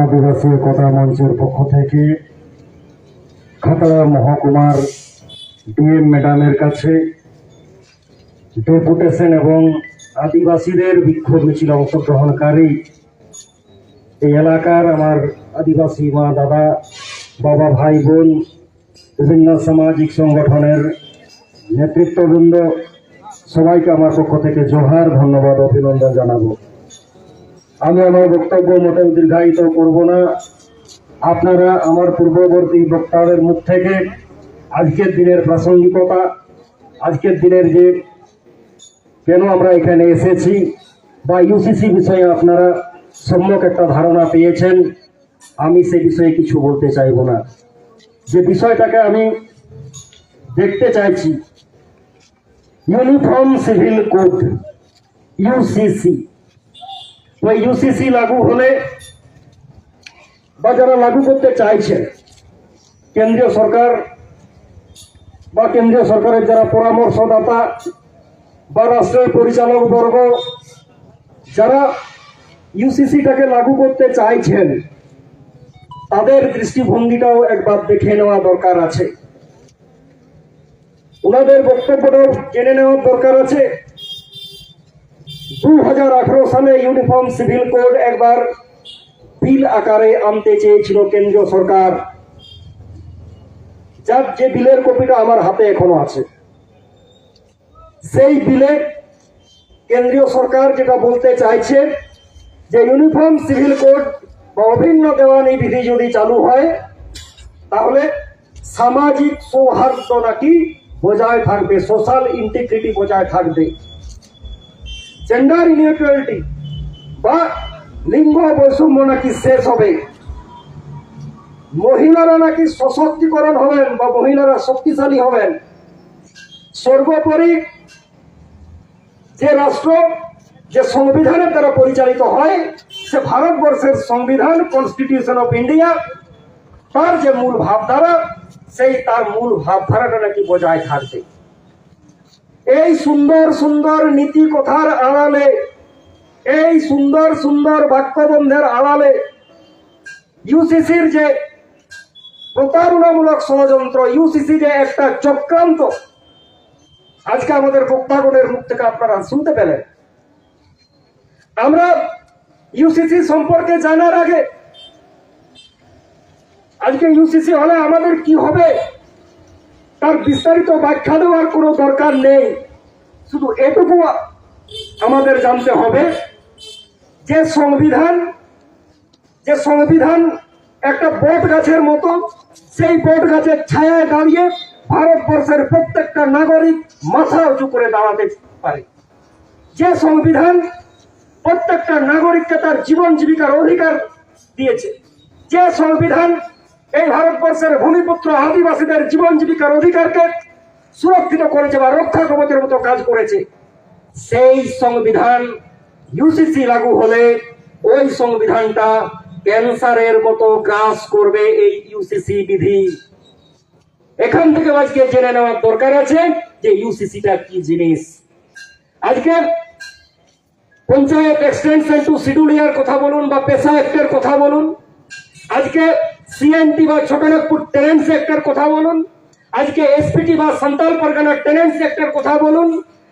আদিবাসী একতা মঞ্চের পক্ষ থেকে খাতড়া মহকুমার ডিএম ম্যাডামের কাছে ডেপুটেশন এবং আদিবাসীদের বিক্ষোভ মিছিল অংশগ্রহণকারী এই এলাকার আমার আদিবাসী মা দাদা বাবা ভাই বোন বিভিন্ন সামাজিক সংগঠনের নেতৃত্ববৃন্দ সবাইকে আমার পক্ষ থেকে জোহার, ধন্যবাদ, অভিনন্দন জানাবো। আমি আমার বক্তব্য মোটেও দীর্ঘায়িত করব না। আপনারা আমার পূর্ববর্তী বক্তাদের মুখ থেকে আজকের দিনের প্রাসঙ্গিকতা, আজকের দিনের যে কেন আমরা এখানে এসেছি বা ইউসিসি বিষয়ে আপনারা সম্যক একটা ধারণা পেয়েছেন। আমি সে বিষয়ে কিছু বলতে চাইব না। যে বিষয়টাকে আমি দেখতে চাইছি, ইউনিফর্ম সিভিল কোড ইউসিসি, ওই ইউসিসি লাগু হলে বা যারা লাগু করতে চাইছেন কেন্দ্রীয় সরকার বা কেন্দ্রীয় সরকারের যারা পরামর্শদাতা বা রাষ্ট্রের পরিচালক বর্গ যারা ইউসিসিটাকে লাগু করতে চাইছেন তাদের দৃষ্টিভঙ্গিটাও একবার দেখে নেওয়া দরকার আছে, ওনাদের বক্তব্যটাও জেনে নেওয়ার দরকার আছে। 2018 সালে ইউনিফর্ম সিভিল কোড একবার বিল আকারে আনতে চেয়েছিল কেন্দ্রীয় সরকার, যার যে বিলের কপিটা আমার হাতে এখনো আছে। সেই বিলে কেন্দ্রীয় সরকার যেটা বলতে চাইছে যে ইউনিফর্ম সিভিল কোড বা অভিন্ন দেওয়ানি বিধি যদি চালু হয় তাহলে সামাজিক সৌহার্দ্য নাকি বজায় থাকবে, সোশ্যাল ইন্টিগ্রিটি বজায় থাকবে, জেন্ডার ইনইকুয়ালিটি বা লিঙ্গ বৈষম্য নাকি শেষ হবে, মহিলারা নাকি সশক্তিকরণ হবেন বা মহিলারা শক্তিশালী হবেন। সর্বোপরি যে রাষ্ট্র যে সংবিধানের দ্বারা পরিচালিত হয় সে ভারতবর্ষের সংবিধান, কনস্টিটিউশন অফ ইন্ডিয়া, তার যে মূল ভাবধারা সেই তার মূল ভাবধারাটা নাকি বজায় থাকবে। এই সুন্দর সুন্দর নীতি কথার আড়ালে, এই সুন্দর সুন্দর বাক্যবন্ধের আড়ালে ইউসিসির যে প্রতারণামূলক ষড়যন্ত্র, ইউসিসি যে একটা চক্রান্ত, আজকে আমাদের বক্তাগণের মুখ থেকে আপনারা শুনতে পেলেন। আমরা ইউসিসি সম্পর্কে জানার আগে আজকে ইউসিসি হলে আমাদের কি হবে তার বিস্তারিত ব্যাখ্যা দেওয়ার কোনো দরকার নেই। শুধু এটুকু আমাদের জানতে হবে যে সংবিধান একটা বট গাছের মতো, সেই বট গাছের ছায়ায় দাঁড়িয়ে ভারতবর্ষের প্রত্যেকটা নাগরিক মাথা উঁচু করে দাঁড়াতে পারে। যে সংবিধান প্রত্যেকটা নাগরিককে তার জীবন জীবিকার অধিকার দিয়েছে, যে সংবিধান এই ভারতবর্ষের ভূমিপুত্র আদিবাসীদের জীবন জীবিকার অধিকারকে সুরক্ষিত করেছে বা রক্ষা কবচের মতো কাজ করেছে, সেই সংবিধান ইউসিসি লাগু হলে ওই সংবিধানটা ক্যান্সারের মতো গ্রাস করবে এই ইউসিসি বিধি। এখান থেকে আজকে জেনে নেওয়ার দরকার আছে যে ইউসিসিটা কি জিনিস। আজকে পঞ্চায়েত এক্সটেনশন টু শিডিউল ইয়ার কথা বলুন বা পেশা অ্যাক্টের কথা বলুন, আজকে সিএনটি বা ছোটনাগপুর টেনেন্সি অ্যাক্টের কথা বলুন, আজকে এসপিটি বা সান্তাল পরগনা টেনেন্সি অ্যাক্টের কথা বলুন,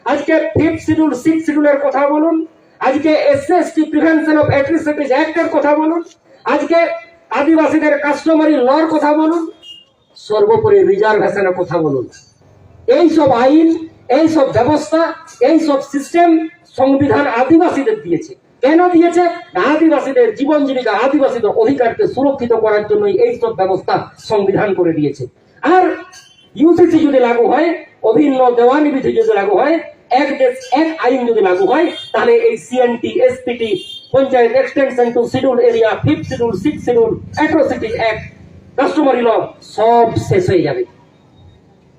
আজকে 5th শিডিউল 6th শিডিউলের কথা বলুন, আজকে এসসি প্রিভেনশন অফ অ্যাট্রোসিটিজ অ্যাক্টের কথা বলুন, আজকে আদিবাসীদের কাস্টমারি লর কথা বলুন, সর্বোপরি রিজার্ভেশনের কথা বলুন। এই সব আইন, এই সব ব্যবস্থা, এই সব সিস্টেম সংবিধান আদিবাসীদের দিয়েছে। কেন দিয়েছে? আদিবাসীদের জীবন জীবিকা, আদিবাসীদের অধিকারকে সুরক্ষিত করার জন্যই এই সব ব্যবস্থা সংবিধান করে দিয়েছে। আর ইউসিসি যদি লাগু হয়, অভিন্ন দেওয়ানি বিধি যদি লাগু হয়, এক দেশ এক আইন যদি লাগু হয়, তাহলে এই CNT, SPT, panchayat extension to schedule area, 5th schedule, 6th schedule, atrocities act, customary law সব শেষ হয়ে যাবে।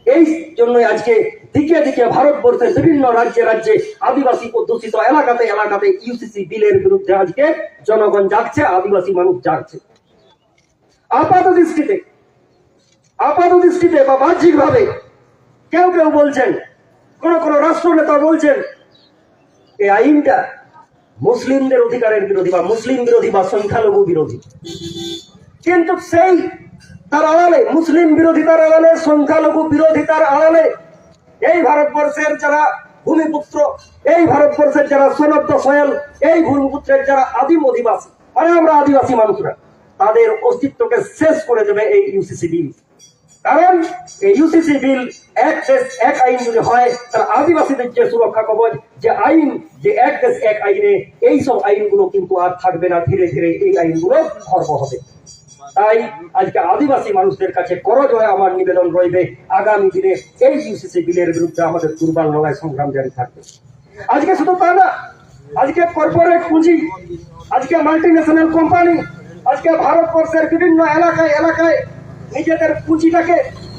এই জন্যই আজকে দিকে দিকে ভারতবর্ষের বিভিন্ন রাজ্যে রাজ্যে আদিবাসী অধ্যুষিত এলাকাতে এলাকাতে ইউসিসি বিলের বিরুদ্ধে আজকে জনগণ জাগছে, আদিবাসী মানুষ জাগছে। আপাত দৃষ্টিতে বা বাহ্যিক ভাবে কেউ কেউ বলছেন, কোন কোন রাষ্ট্র নেতা বলছেন এই আইনটা মুসলিমদের অধিকারের বিরোধী বা মুসলিম বিরোধী বা সংখ্যালঘু বিরোধী। কিন্তু সেই তার আড়ালে, মুসলিম বিরোধিতার আড়ালে, সংখ্যালঘু বিরোধিতার আড়ালে এই ভারতবর্ষের যারা ভূমিপুত্র, এই ভারতবর্ষের যারা সনদ্য সয়েল, এই ভূমিপুত্রের যারা আদিম অধিবাসী, মানে আমরা আদিবাসী মানুষরা, তাদের অস্তিত্বকে শেষ করে দেবে এই ইউসিসি বিল। কারণ এই ইউসিসি বিল এক দেশ এক আইন যদি হয়, তার আদিবাসীদের যে সুরক্ষা কবচ, যে আইন, যে এক দেশ এক আইনে, এই সব আইনগুলো কিন্তু আর থাকবে না। ধীরে ধীরে এই আইনগুলো খর্ব হবে। তাই আজকে আদিবাসী মানুষদের কাছে করজোড়ে আমার নিবেদন রইবে, আগামী দিনে এই ইউসিসি বিলের বিরুদ্ধে আমাদের দুর্বল লড়াই সংগ্রাম জারি থাকবে। আজকে শুধু তা না, আজকে কর্পোরেট পুঁজি, আজকে মাল্টিন্যাশনাল কোম্পানি, আজকে ভারতবর্ষের বিভিন্ন এলাকায় এলাকায় নিজেদের পুঁজিটাকে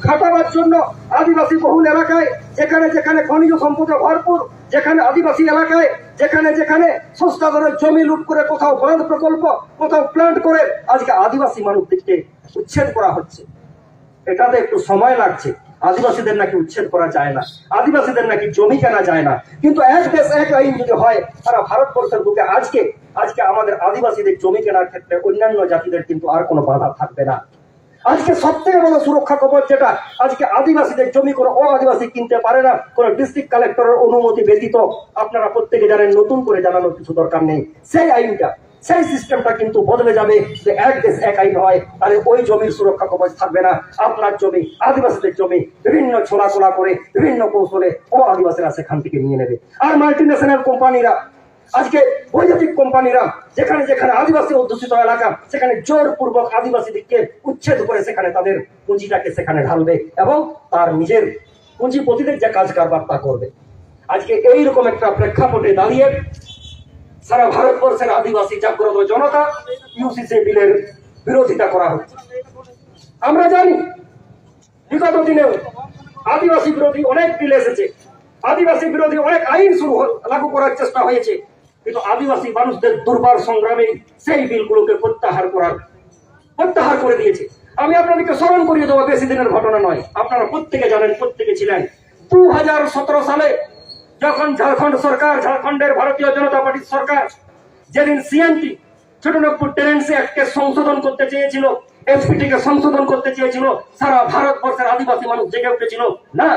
খাটাবার জন্য আদিবাসী বহুল এলাকায়, যেখানে যেখানে খনিজ সম্পদে ভরপুর, যেখানে আদিবাসী এলাকায় যেখানে যেখানে সস্তা দরের জমি লুট করে কোথাও বাঁধ প্রকল্প, কোথাও প্ল্যান্ট করে আজকে আদিবাসী মানুষদেরকে উচ্ছেদ করা হচ্ছে। এটাতে একটু সময় লাগছে। আদিবাসীদের নাকি উচ্ছেদ করা যায় না, আদিবাসীদের নাকি জমি কেনা যায় না, কিন্তু এক দেশ এক আইন যদি হয়, সারা ভারতবর্ষের বুকে আজকে আজকে আমাদের আদিবাসীদের জমি কেনার ক্ষেত্রে অন্যান্য জাতিদের কিন্তু আর কোনো বাধা থাকবে না। আজকে সব থেকে বড় সুরক্ষা কবচ যেটা, আজকে আদিবাসীদের জমি কোনো আদিবাসী কিনতে পারে না, কোনো ডিস্ট্রিক্ট কালেক্টরের অনুমতি ব্যতীত। আপনারা প্রত্যেকে জানেন, নতুন করে জানানোর কিছু দরকার নেই। সেই আইনটা, সেই সিস্টেমটা কিন্তু বদলে যাবে। যে এক দেশ এক আইন হয়, তাহলে ওই জমির সুরক্ষা কবচ থাকবে না। আপনার জমি, আদিবাসীদের জমি বিভিন্ন ছোলাকোলা করে, বিভিন্ন কৌশলে আদিবাসীরা সেখান থেকে নিয়ে নেবে। আর মাল্টিন্যাশনাল কোম্পানিরা, আজকে বৈদেশিক কোম্পানিরা যেখানে যেখানে আদিবাসী অধ্যুষিত এলাকা, সেখানে জোরপূর্বক আদিবাসীদেরকে উচ্ছেদ করে সেখানে তাদের পুঁজিটাকে সেখানে ঢালবে এবং তার নিজের পুঁজিপতিদের যে কাজ কারবার তা করবে। আজকে এইরকম একটা প্রেক্ষাপটে দাঁড়িয়ে সারা ভারতবর্ষের আদিবাসী জাগ্রত জনতা ইউসিসি বিলের বিরোধিতা করা হচ্ছে। আমরা জানি বিগত দিনেও আদিবাসী বিরোধী অনেক বিল এসেছে, আদিবাসী বিরোধী অনেক আইন লাগু করার চেষ্টা হয়েছে, কিন্তু আদিবাসী মানুষদের দুর্বার সংগ্রামে সেই বিলগুলোকে প্রত্যাহার করে দিয়েছে। আমি আপনাদেরকে স্মরণ করিয়ে দেবো, বেশি দিনের ঘটনা নয়, আপনারা প্রত্যেকে জানেন, প্রত্যেকে ছিলেন। 2017 সালে যখন ঝাড়খণ্ড সরকার, ঝাড়খণ্ডের ভারতীয় জনতা পার্টির সরকার, যেদিন সিএনটি ছোটনাগপুর টেনেন্সি অ্যাক্টকে সংশোধন করতে চেয়েছিল, এসপিটিকে সংশোধন করতে চেয়েছিল, সারা ভারতবর্ষের আদিবাসী মানুষ জেগে উঠেছিল, না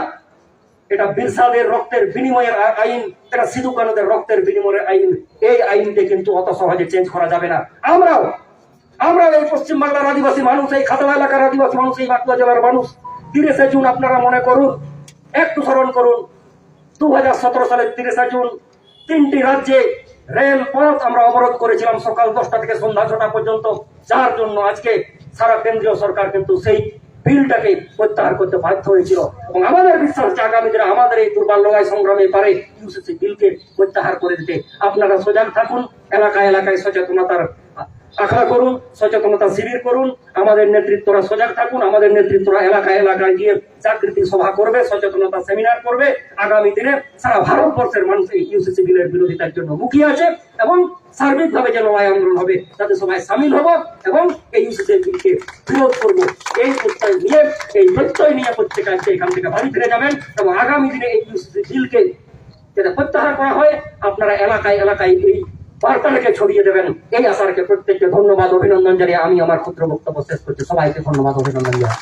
এটা বিরসাদের রক্তের বিনিময়ের আইন, এটা সিধু কানুদের রক্তের বিনিময়ের আইন, এই আইনকে কিন্তু অত সহজে চেঞ্জ করা যাবে না। আমরাও এই পশ্চিমবাংলার আদিবাসী মানুষ, এই খাতড়া এলাকার আদিবাসী মানুষ, এই বাঁকুড়া জেলার মানুষ 30শে জুন আপনারা মনে করুন, একটু স্মরণ করুন, 2017 সালের 30শে জুন 3টি রাজ্যে রেলপথ আমরা অবরোধ করেছিলাম সকাল 10টা থেকে সন্ধ্যা 6টা পর্যন্ত, যার জন্য আজকে সারা কেন্দ্রীয় সরকার কিন্তু সেই বিলটাকে প্রত্যাহার করতে বাধ্য হয়েছিল। এবং আমাদের বিশ্বাস যে আগামী দিনে আমাদের এই দুর্বল লড়াই সংগ্রামে পারে ইউসিসি বিলকে প্রত্যাহার করে দিতে। আপনারা সজাগ থাকুন, এলাকায় এলাকায় সচেতনতার আখড়া করুন, সচেতনতা শিবির করুন, আমাদের নেতৃত্বরা সজাগ থাকুন, আমাদের নেতৃত্বরা এলাকায় এলাকায় গিয়ে জাগৃতি সভা করবে, সচেতনতা সেমিনার করবে। আগামী দিনে সারা ভারতবর্ষের মানুষ এই ইউসিসি বিলের বিরোধিতার জন্য মুখিয়ে আছে এবং সার্বিকভাবে যে লড়াই আন্দোলন হবে তাতে সবাই সামিল হব এবং এই ইউসিসি বিলকে বিরোধ করবো। এই প্রত্যয় নিয়ে প্রত্যেকে এখান থেকে বাড়ি ফিরে যাবেন এবং আগামী দিনে এই ইউসিসি বিলকে যাতে প্রত্যাহার করা হয়, আপনারা এলাকায় এলাকায় এই বার্তাটাকে ছড়িয়ে দেবেন। এই আশাকে প্রত্যেককে ধন্যবাদ, অভিনন্দন জানিয়ে আমি আমার ক্ষুদ্র বক্তব্য শেষ করছি। সবাইকে ধন্যবাদ, অভিনন্দন জানাই।